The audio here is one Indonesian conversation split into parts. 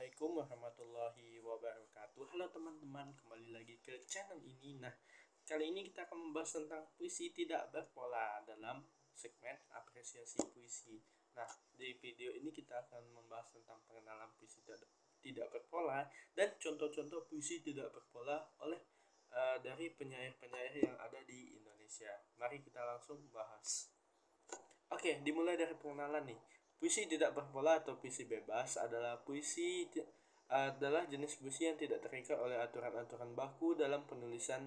Assalamualaikum warahmatullahi wabarakatuh. Halo teman-teman, kembali lagi ke channel ini. Nah, kali ini kita akan membahas tentang puisi tidak berpola dalam segmen apresiasi puisi. Nah, di video ini kita akan membahas tentang pengenalan puisi tidak berpola dan contoh-contoh puisi tidak berpola dari penyair-penyair yang ada di Indonesia. Mari kita langsung bahas. Oke, dimulai dari pengenalan nih. Puisi tidak berpola atau puisi bebas adalah jenis puisi yang tidak terikat oleh aturan-aturan baku dalam penulisan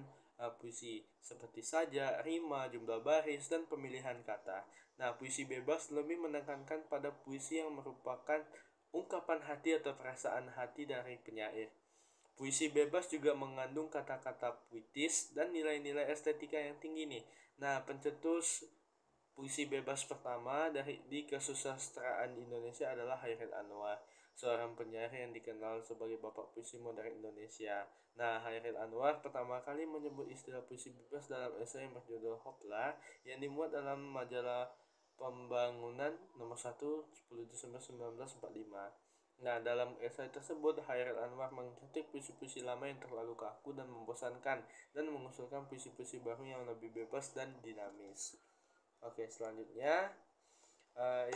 puisi, seperti saja, rima, jumlah baris, dan pemilihan kata. Nah, puisi bebas lebih menekankan pada puisi yang merupakan ungkapan hati atau perasaan hati dari penyair. Puisi bebas juga mengandung kata-kata puitis dan nilai-nilai estetika yang tinggi nih. Nah, pencetus puisi bebas pertama di kesusastraan Indonesia adalah Chairil Anwar, seorang penyair yang dikenal sebagai bapak puisi modern Indonesia. Nah, Chairil Anwar pertama kali menyebut istilah puisi bebas dalam esai yang berjudul Hopla yang dimuat dalam majalah Pembangunan nomor 1 10 Desember 1945. Nah, dalam esai tersebut, Chairil Anwar mengkritik puisi-puisi lama yang terlalu kaku dan membosankan dan mengusulkan puisi-puisi baru yang lebih bebas dan dinamis. Oke, selanjutnya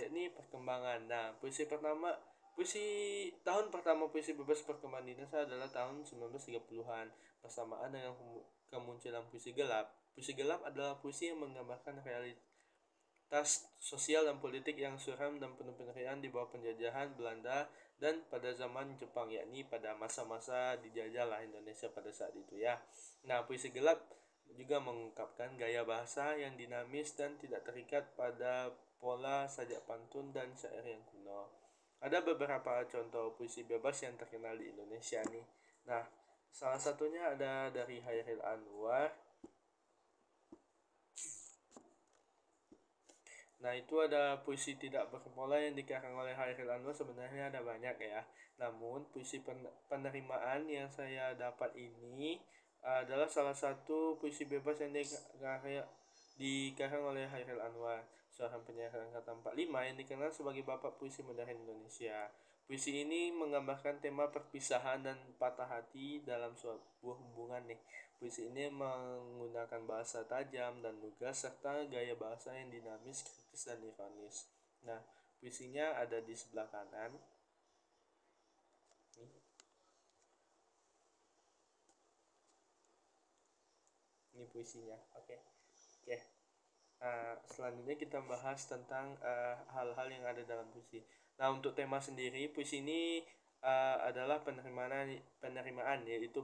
yakni perkembangan. Nah, tahun pertama puisi bebas perkembangan di Indonesia adalah tahun 1930-an, bersamaan dengan kemunculan puisi gelap. Puisi gelap adalah puisi yang menggambarkan realitas sosial dan politik yang suram dan penuh pengerian di bawah penjajahan Belanda dan pada zaman Jepang, yakni pada masa-masa dijajahlah Indonesia pada saat itu ya. Nah, puisi gelap juga mengungkapkan gaya bahasa yang dinamis dan tidak terikat pada pola sajak pantun dan syair yang kuno. Ada beberapa contoh puisi bebas yang terkenal di Indonesia nih. Nah, salah satunya ada dari Chairil Anwar. Nah, itu ada puisi tidak berpola yang dikarang oleh Chairil Anwar. Sebenarnya ada banyak ya. Namun, puisi penerimaan yang saya dapat ini adalah salah satu puisi bebas yang dikarang oleh Chairil Anwar, seorang penyair angkatan 45 yang dikenal sebagai bapak puisi modern Indonesia. Puisi ini menggambarkan tema perpisahan dan patah hati dalam sebuah hubungan nih. Puisi ini menggunakan bahasa tajam dan lugas serta gaya bahasa yang dinamis, kritis, dan ironis. Nah, puisinya ada di sebelah kanan. Ini puisinya. Oke. Selanjutnya kita bahas tentang hal-hal yang ada dalam puisi. Nah, untuk tema sendiri, puisi ini adalah penerimaan, yaitu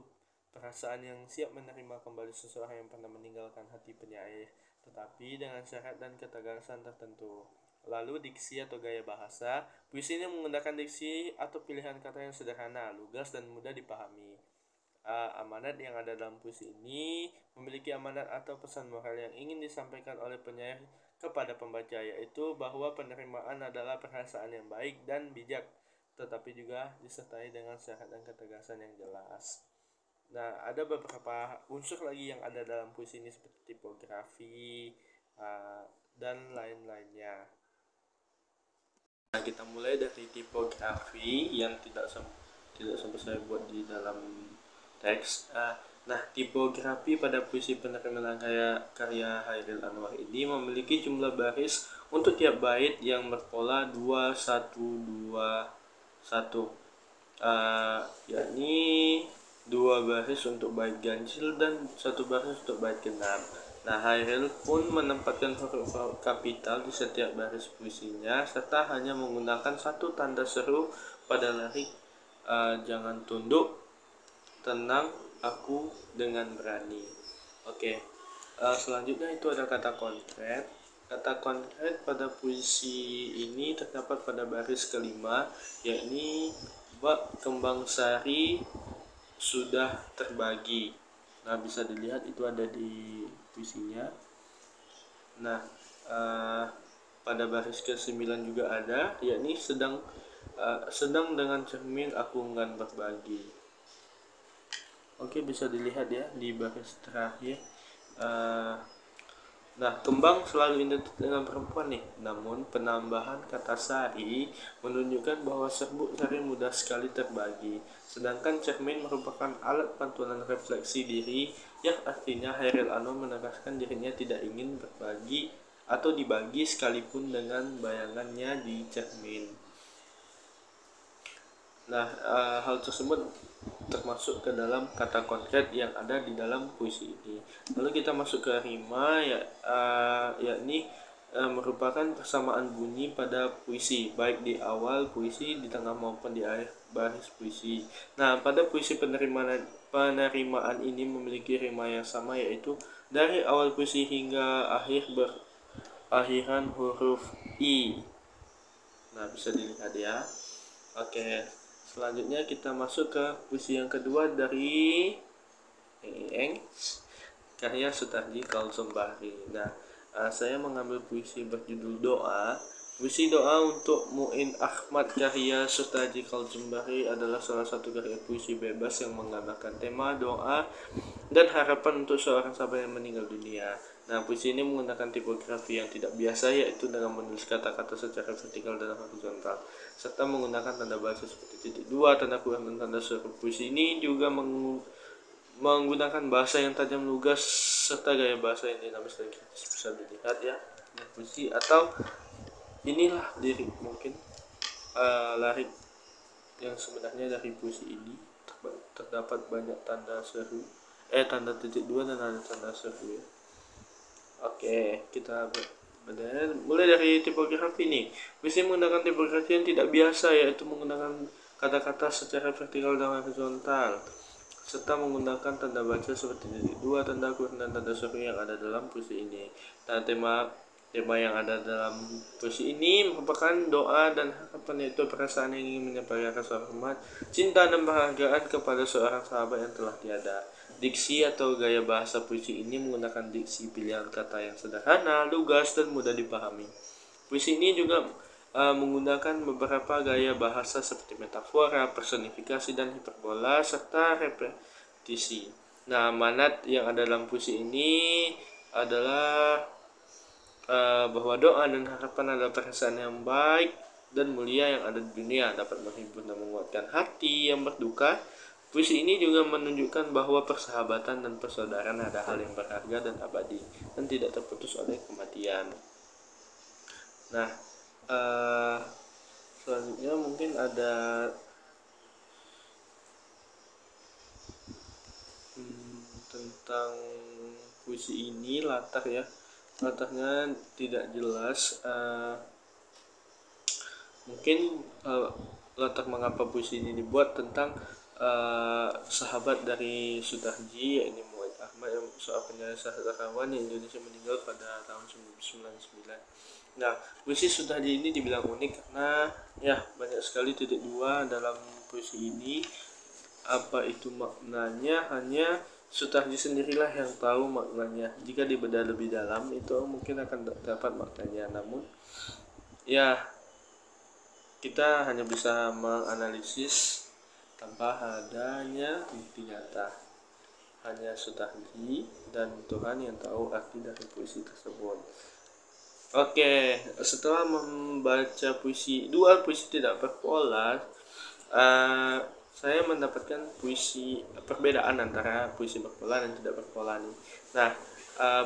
perasaan yang siap menerima kembali seseorang yang pernah meninggalkan hati penyair, tetapi dengan syarat dan ketegasan tertentu. Lalu diksi atau gaya bahasa, puisi ini menggunakan diksi atau pilihan kata yang sederhana, lugas, dan mudah dipahami. Amanat yang ada dalam puisi ini memiliki amanat atau pesan moral yang ingin disampaikan oleh penyair kepada pembaca, yaitu bahwa penerimaan adalah perasaan yang baik dan bijak, tetapi juga disertai dengan syarat dan ketegasan yang jelas. Nah, ada beberapa unsur lagi yang ada dalam puisi ini seperti tipografi dan lain-lainnya. Nah, kita mulai dari tipografi yang tidak sempat saya buat di dalam teks. Nah, tipografi pada puisi penerimaan karya Chairil Anwar ini memiliki jumlah baris untuk tiap bait yang berpola 2 1 2 1, yakni 2 baris untuk bait ganjil dan 1 baris untuk bait genap. Nah, Chairil pun menempatkan huruf kapital di setiap baris puisinya serta hanya menggunakan satu tanda seru pada lirik jangan tunduk, tenang, aku dengan berani. Oke. Selanjutnya itu ada kata konkret. Kata konkret pada puisi ini terdapat pada baris kelima, yakni bab kembang sari sudah terbagi. Nah, bisa dilihat itu ada di puisinya. Nah, pada baris ke-9 juga ada, yakni sedang dengan cermin aku enggan berbagi. Oke, bisa dilihat ya di baris terakhir. Nah, kembang selalu identik dengan perempuan nih. Namun, penambahan kata sari menunjukkan bahwa serbuk sari mudah sekali terbagi. Sedangkan cermin merupakan alat pantulan refleksi diri, yang artinya Hairil Anwar menegaskan dirinya tidak ingin berbagi atau dibagi sekalipun dengan bayangannya di cermin. Nah, hal tersebut termasuk ke dalam kata konkret yang ada di dalam puisi ini. Lalu kita masuk ke rima, yakni merupakan persamaan bunyi pada puisi, baik di awal puisi, di tengah maupun di akhir baris puisi. Nah, pada puisi penerimaan ini memiliki rima yang sama, yaitu dari awal puisi hingga akhir berakhiran huruf I. Nah, bisa dilihat ya. Oke, selanjutnya kita masuk ke puisi yang kedua dari karya Sutarji Kalzumbahri. Nah, saya mengambil puisi berjudul Doa. Puisi Doa untuk Muin Ahmad karya Sutarji Kalzumbahri adalah salah satu karya puisi bebas yang menggambarkan tema doa dan harapan untuk seorang sahabat yang meninggal dunia. Nah, puisi ini menggunakan tipografi yang tidak biasa, yaitu dengan menulis kata-kata secara vertikal dan horizontal, serta menggunakan tanda baca seperti titik dua, tanda kurung, dan tanda seru. Puisi ini juga menggunakan bahasa yang tajam lugas serta gaya bahasa yang dinamis dan kritis. Bisa dilihat ya, puisi atau inilah lirik mungkin lirik yang sebenarnya dari puisi ini terdapat banyak tanda seru, tanda titik dua dan ada tanda seru ya. Oke, kita mulai dari tipografi nih. Puisi menggunakan tipografi yang tidak biasa, yaitu menggunakan kata-kata secara vertikal dan horizontal, serta menggunakan tanda baca seperti titik dua, tanda kurung, dan tanda seru yang ada dalam puisi ini. Nah, tema yang ada dalam puisi ini merupakan doa dan harapan, yaitu perasaan yang ingin menyampaikan rasa hormat, cinta, dan penghargaan kepada seorang sahabat yang telah tiada. Diksi atau gaya bahasa puisi ini menggunakan diksi pilihan kata yang sederhana, lugas, dan mudah dipahami. Puisi ini juga menggunakan beberapa gaya bahasa seperti metafora, personifikasi, dan hiperbola, serta repetisi. Nah, manat yang ada dalam puisi ini adalah bahwa doa dan harapan adalah perasaan yang baik dan mulia yang ada di dunia, dapat menghibur dan menguatkan hati yang berduka. Puisi ini juga menunjukkan bahwa persahabatan dan persaudaraan ada hal yang berharga dan abadi dan tidak terputus oleh kematian. Nah, selanjutnya mungkin ada tentang puisi ini, latarnya tidak jelas. Mungkin latar mengapa puisi ini dibuat tentang sahabat dari Sutarji, yakni Muin Ahmad, yang seorang penyair sastrawan yang Indonesia meninggal pada tahun 1999. Nah, puisi Sutarji ini dibilang unik karena ya banyak sekali titik dua dalam puisi ini. Apa itu maknanya, hanya Sutarji sendirilah yang tahu maknanya. Jika dibedah lebih dalam, itu mungkin akan dapat maknanya. Namun ya kita hanya bisa menganalisis tanpa adanya bukti nyata. Hanya Sutarji dan Tuhan yang tahu arti dari puisi tersebut. Oke, setelah membaca dua puisi tidak berpola, saya mendapatkan perbedaan antara puisi berpola dan tidak berpola nih. Nah,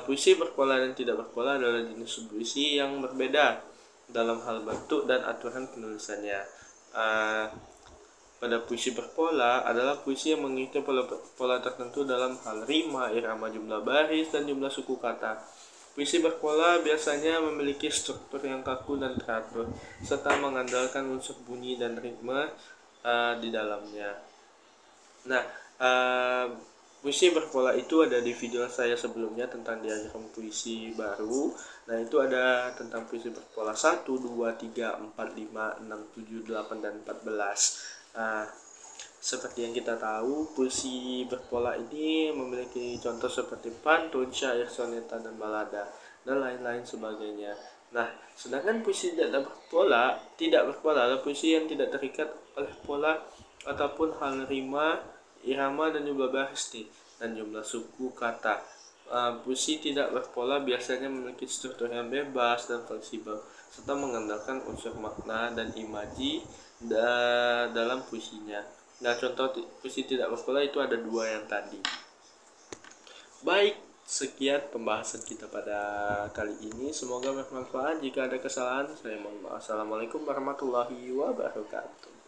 puisi berpola dan tidak berpola adalah jenis puisi yang berbeda dalam hal bentuk dan aturan penulisannya. Pada puisi berpola adalah puisi yang mengikuti pola tertentu dalam hal rima, irama, jumlah baris, dan jumlah suku kata. Puisi berpola biasanya memiliki struktur yang kaku dan teratur, serta mengandalkan unsur bunyi dan ritme di dalamnya. Nah, puisi berpola itu ada di video saya sebelumnya tentang diagram puisi baru. Nah, itu ada tentang puisi berpola 1, 2, 3, 4, 5, 6, 7, 8, dan 14. Seperti yang kita tahu, puisi berpola ini memiliki contoh seperti pantun, syair, soneta, dan balada, dan lain-lain sebagainya. Nah, sedangkan puisi tidak berpola adalah puisi yang tidak terikat oleh pola ataupun hal rima, irama, dan jumlah baris dan jumlah suku kata. Puisi tidak berpola biasanya memiliki struktur yang bebas dan fleksibel, serta mengandalkan unsur makna dan imaji dalam puisinya. Nah, contoh puisi tidak berpola itu ada 2 yang tadi. Baik, sekian pembahasan kita pada kali ini. Semoga bermanfaat. Jika ada kesalahan, saya mohon maaf. Assalamualaikum warahmatullahi wabarakatuh.